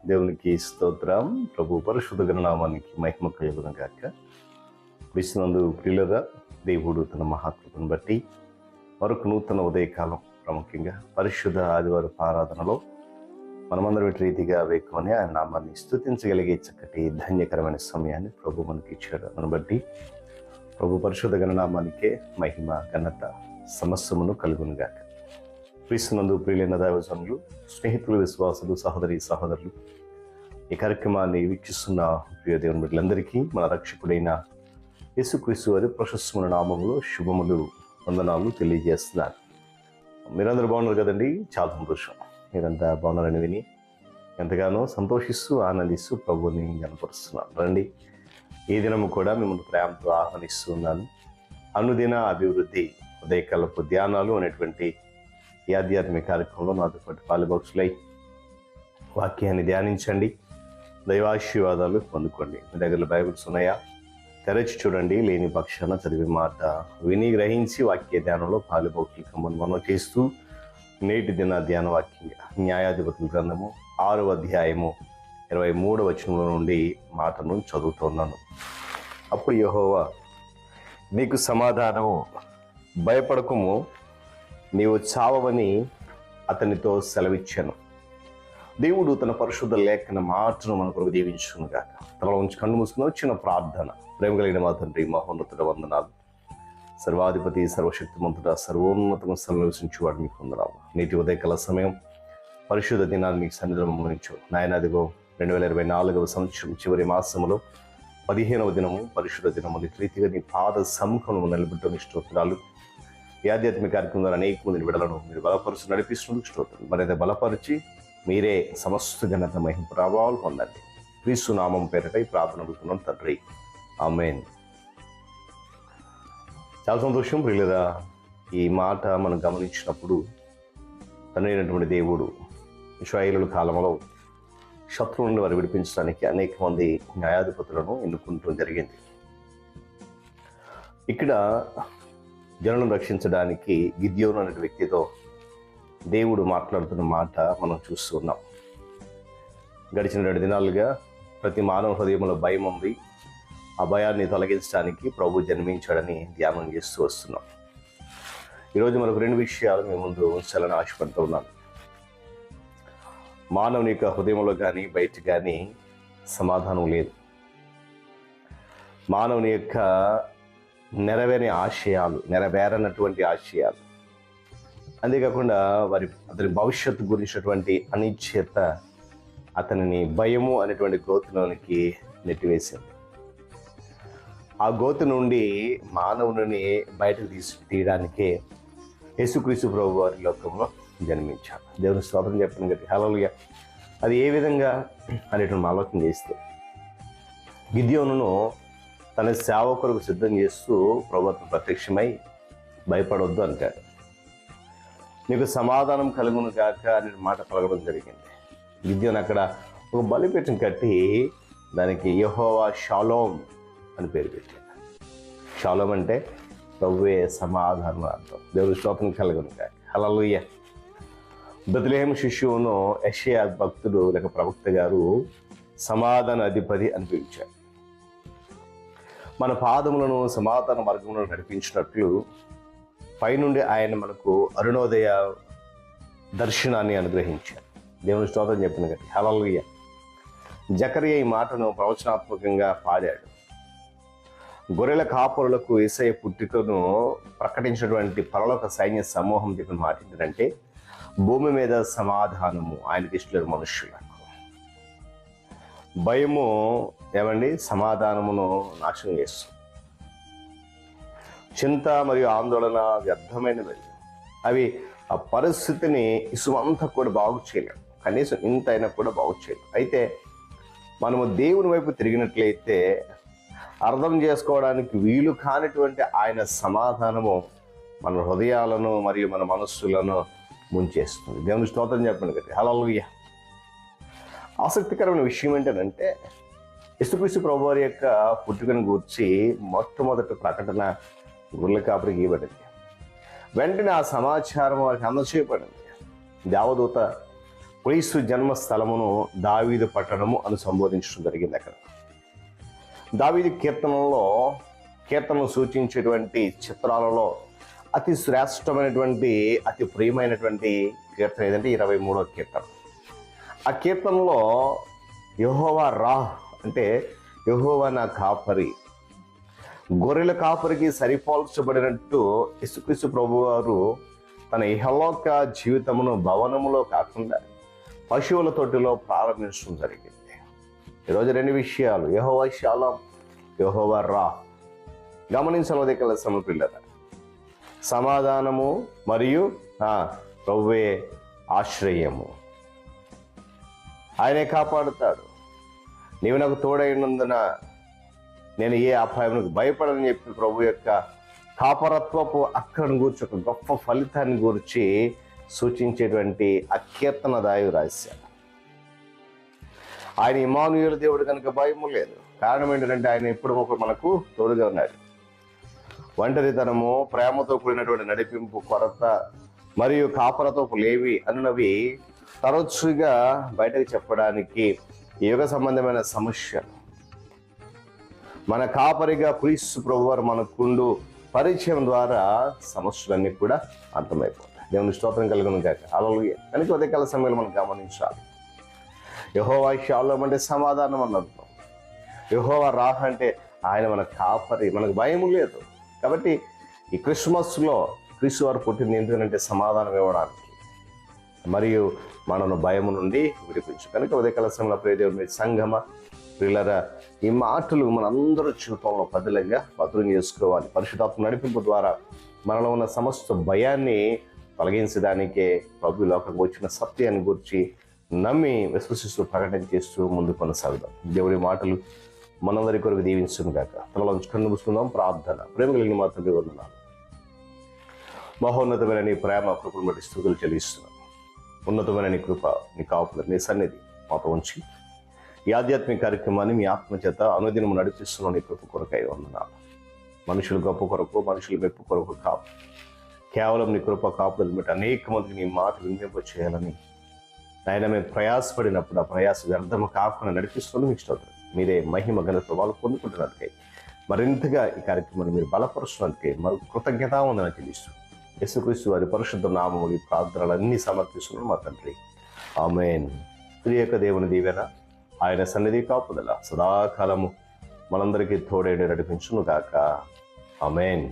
దేవునికి స్తోత్రం. ప్రభు పరిశుద్ధ గణనామానికి మహిమ కలుగును గాక. విశ్వనందు ప్రియులరా, దేవుడు తన మహాకృపను బట్టి మరొక నూతన ఉదయకాలం, ప్రాముఖ్యంగా పరిశుద్ధ ఆదివారం ఆరాధనలో మనమందరం రీతిగా వేకుని ఆయన నామాన్ని స్తుతించగలిగే చక్కటి ధన్యకరమైన సమయాన్ని ప్రభు మనకి ఇచ్చాడు. దాన్ని బట్టి ప్రభు పరిశుద్ధ గణనామానికే మహిమ ఘనత సమస్తమును కలుగును గాక. క్రీస్తునందు ప్రియులైన దైవజనులు, స్నేహితులు, విశ్వాసులు, సహోదరులు, ఈ కార్యక్రమాన్ని వీక్షిస్తున్న ప్రియ దేవుని బిడ్డలందరికీ మన రక్షకుడైన యేసుక్రీస్తు వారి ప్రశస్తమైన నామములో శుభములు, వందనాలు తెలియజేస్తున్నారు. మీరందరూ బాగున్నారు కదండి? చాలా సంతోషం. మీరంతా బాగున్నారని విని ఎంతగానో సంతోషిస్తూ ఆనందిస్తూ ప్రభువుని కనపరుస్తున్నాను. రండి, ఈ దినము కూడా మిమ్మల్ని ప్రేమతో ఆహ్వానిస్తూ ఉన్నాను. అనుదిన అభివృద్ధి ఉదయకాలపు ధ్యానాలు అనేటువంటి ఈ ఆధ్యాత్మిక కార్యక్రమంలో నాతో పాటు పాలుభక్షులై వాక్యాన్ని ధ్యానించండి, దైవాశీర్వాదాలు పొందుకోండి. మీ దగ్గర బైబిల్స్ ఉన్నాయా? తెరచి చూడండి. లేని పక్షాన చదివే మాట విని గ్రహించి వాక్య ధ్యానంలో పాలుభక్షులకు మనం చేస్తూ నేటి దిన ధ్యాన వాక్యంగా న్యాయాధిపతుల గ్రంథము 6వ అధ్యాయము 23వ వచనంలో నుండి మాటను చదువుతున్నాను. అప్పుడు యెహోవా, నీకు సమాధానము, భయపడకుము, నీవు చావవని అతనితో సెలవిచ్చాను. దేవుడు తన పరిశుద్ధ లేఖన మాటను మన కొరకు దీవించునుగా. తనలో ఉంచి కన్ను మూసుకుని వచ్చిన ప్రార్థన. ప్రేమ కలిగిన మా తండ్రి, మహోన్నతుడ వందనాలు. సర్వాధిపతి, సర్వశక్తిమంతుడ, సర్వోన్నతంగా నివసించేవాడు మీకు వందనాలు. నేటి ఉదయకాల సమయం పరిశుద్ధ దినాన్ని మీకు సన్నిధిలో గమనించు నాయన. అదిగో 2024వ సంవత్సరం చివరి మాసంలో 15వ దినము పరిశుద్ధ దినము. రీతిగా నీ పాద సముఖము నిలబెట్టని స్తోత్రాలు. ఈ ఆధ్యాత్మిక కార్యక్రమం ద్వారా అనేక మందిని విడలను మీరు బలపరుచు నడిపిస్తున్నందుకు స్తోత్రం. మరైతే బలపరిచి మీరే సమస్త ఘనత, మహిమ, ప్రభావాలు పొందండి. క్రీస్తు నామం పేరిట ఈ ప్రార్థన అడుగుతున్నాం తండ్రి, ఆమేన్. చాలా సంతోషం ప్రియులరా. ఈ మాట మనం గమనించినప్పుడు తండ్రి అయినటువంటి దేవుడు ఇశ్రాయేలు కాలంలో శత్రువుల నుండి వారు విడిపించడానికి అనేక మంది న్యాయాధిపతులను ఎన్నుకుంటూ జరిగింది. ఇక్కడ జనులను రక్షించడానికి గిద్యోను అనే వ్యక్తితో దేవుడు మాట్లాడుతున్న మాట మనం చూస్తున్నాం. గడిచిన 2 దినాలుగా ప్రతి మానవ హృదయంలో భయం ఉంది. ఆ భయాన్ని తొలగించడానికి ప్రభు జన్మించాడని ధ్యానం చేస్తూ వస్తున్నాం. ఈరోజు మనకు 2 విషయాలు మీ ముందు ఉంచాలని ఆశపడుతూ ఉన్నాను. మానవుని యొక్క హృదయంలో కానీ బయట కానీ సమాధానం లేదు. మానవుని యొక్క నెరవేరనటువంటి ఆశయాలు, అంతేకాకుండా అతని భవిష్యత్తు గురించినటువంటి అనిశ్చయత అతనిని భయము అనేటువంటి గోతులోనికి నెట్టివేసింది. ఆ గోతు నుండి మానవుని బయటకు తీయడానికే యేసుక్రీస్తు ప్రభు వారి లోకంలో జన్మించాడు. దేవుని స్తోత్రం చెప్పిన గట్టి హల్లెలూయా. అది ఏ విధంగా అనేటువంటి ఆలోచన చేస్తే, గిద్యోనును తన సేవకులకు సిద్ధం చేస్తూ ప్రభుత్వం ప్రత్యక్షమై భయపడొద్దు అంటాడు. నీకు సమాధానం కలుగును గాక అనే మాట పలకడం జరిగింది. గిద్యోను అక్కడ ఒక బలిపీఠం కట్టి దానికి యెహోవా షాలోమ్ అని పేరు పెట్టాడు. షాలోమ్ అంటే ప్రభువే సమాధానం అర్థం. దేవుని స్తోత్రం కలుగును గాక. హల్లెలూయా. బెత్లెహేము శిశువును యెషయా భక్తుడు లేక ప్రవక్త గారు సమాధాన అధిపతి అని పిలిచారు. మన పాదములను సమాధాన మార్గంలో నడిపించినట్లు పైనుండి ఆయన మనకు అరుణోదయ దర్శనాన్ని అనుగ్రహించారు. దేవుని స్తోత్రం చెప్పిన గట్టి హల్లెలూయా. జకరియా ఈ మాటను ప్రవచనాత్మకంగా పాడాడు. గొర్రెల కాపురులకు యేసయ్య పుట్టుకను ప్రకటించినటువంటి పరలోక సైన్య సమూహం చెప్పిన మాట ఏంటంటే, భూమి మీద సమాధానము ఆయనకి ఇష్టలేరు మనుష్యులకు. భయము ఏమండి సమాధానమును నాశనం చేస్తుంది. చింత మరియు ఆందోళన వ్యర్థమైనవి. అవి ఆ పరిస్థితిని ఇసుమంతా కూడా బాగు చేయలేము. కనీసం ఇంత అయినా కూడా బాగు చేయలేము. అయితే మనము దేవుని వైపు తిరిగినట్లయితే అర్థం చేసుకోవడానికి వీలు కానిటువంటి ఆయన సమాధానము మన హృదయాలను మరియు మన మనస్సులను ముంచేస్తుంది. దేవుని స్తోత్రం చెప్పండి కదా. హల్లెలూయా. ఆసక్తికరమైన విషయం ఏంటంటే, యేసుక్రీస్తు ప్రభువారి యొక్క పుట్టుకను గూర్చి మొట్టమొదటి ప్రకటన గొర్రెల కాపరికి ఇవ్వబడింది. వెంటనే ఆ సమాచారం వారికి అందచేయబడింది. దేవదూత క్రీస్తు జన్మస్థలమును దావీదు పట్టణము అని సంబోధించడం జరిగింది. అక్కడ దావీదు కీర్తనలు సూచించేటువంటి చిత్రాలలో అతి శ్రేష్టమైనటువంటి అతి ప్రియమైనటువంటి కీర్తన ఏదంటే 23వ కీర్తన. ఆ కీర్తనలో యెహోవా రా అంటే యెహోవా నా కాపరి, గొర్రెల కాపరికి సరిపోల్చబడినట్టు యేసుక్రీస్తు ప్రభువారు తన ఇహలోక జీవితమును భవనములో కాకుండా పశువుల తొట్టిలో ప్రారంభించడం జరిగింది. ఈరోజు 2 విషయాలు, యెహోవా షాలోం, యెహోవా రా. గమనించవలసిన కలసము పిల్లల, సమాధానము మరియు ప్రభువే ఆశ్రయము. ఆయనే కాపాడుతాడు. నీవు నాకు తోడైనందున నేను ఏ అపాయమునకు భయపడని చెప్పి ప్రభు యొక్క కాపరత్వపు అక్కడను గూర్చి ఒక గొప్ప ఫలితాన్ని గూర్చి సూచించేటువంటి ఆ కీర్తనదాయు రాశాడు. ఆయన ఇమ్మానుయేలు దేవుడు కనుక భయము లేదు. కారణం ఏంటంటే ఆయన ఎప్పుడు మనకు తోడుగా ఉన్నాడు. ఒంటరితనము, ప్రేమతో కూడినటువంటి నడిపింపు కొరత మరియు కాపరత్వపు లేవి అన్నవి తరచుగా బయటకు చెప్పడానికి యుగ సంబంధమైన సమస్యలు. మన కాపరిగా క్రీస్తు ప్రభువారు మనకుండు పరిచయం ద్వారా సమస్యలన్నీ కూడా అంతమైపోతాయి. దేవుని స్తోత్రం కలుగును గాక. హల్లెలూయా. కనుక ఉదయకాల సమయంలో మనం గమనించాలి. యెహోవా షాలోం అంటే సమాధానం అని అర్థం. యెహోవా రాహ అంటే ఆయన మన కాపరి, మనకు భయం లేదు. కాబట్టి ఈ క్రిస్మస్లో క్రీస్తు వారు పుట్టింది ఎందుకంటే సమాధానం ఇవ్వడానికి మరియు మనను భయము నుండి విడిపించు. కనుక ఉదయకాల సమయంలో ప్రియ దేవుని సంఘమ ప్రియులారా, ఈ మాటలు మనందరూ జీవితంలో పదిలంగా భద్రం చేసుకోవాలి. పరిశుద్ధాత్మ నడిపింపు ద్వారా మనలో ఉన్న సమస్త భయాన్ని తొలగించడానికే ప్రభు లోకంగా వచ్చిన సత్యాన్ని గురించి నమ్మి విశ్వసిస్తూ ప్రకటన చేస్తూ ముందు కొనసాగుదాం. దేవుడి మాటలు మనందరి కొరకు దీవించును గాక. తనలో కన్ను మూసుకుందాం. ప్రార్థన. ప్రేమ కలిగిన మాత్రమే వందనాలు. మహోన్నతమైన నీ ప్రేమ కృపను బట్టి స్తుతులు చెల్లిస్తున్నాం. ఉన్నతమైన నీ కృప, నీ కాపుదల, నీ సన్నిధి మాతో ఉంచి ఈ ఆధ్యాత్మిక కార్యక్రమాన్ని మీ ఆత్మచేత అనుదినము నడిపిస్తున్న నీ కృప కొరకై వందనాలు. మనుషుల గొప్ప కొరకు, మనుషుల మెప్పు కొరకు కాపు, కేవలం నీ కృప కాపుదలు బట్టి అనేక మందికి నీ మాట వినిపింప చేయాలని ఆయన మేము ప్రయాసపడినప్పుడు ఆ ప్రయాస వ్యర్థము కాకుండా నడిపిస్తున్న మీకు స్తోత్రం. మీరే మహిమ ఘనత వాళ్ళు పొందుకుంటున్నట్టుకై మరింతగా ఈ కార్యక్రమాన్ని మీరు బలపరుస్తున్నందుకై మరి కృతజ్ఞతావందన చెల్లిస్తూ యేసుక్రీస్తు వారి పరిశుద్ధ నామములు ఈ ప్రార్థనలన్నీ సమర్పిస్తున్నాం మా తండ్రి. ఆమేన్. త్రియక దేవుని దీవెన, ఆయన సన్నిధి కాపుదల సదాకాలము మనందరికీ తోడేడు నడిపించును గాక. ఆమేన్.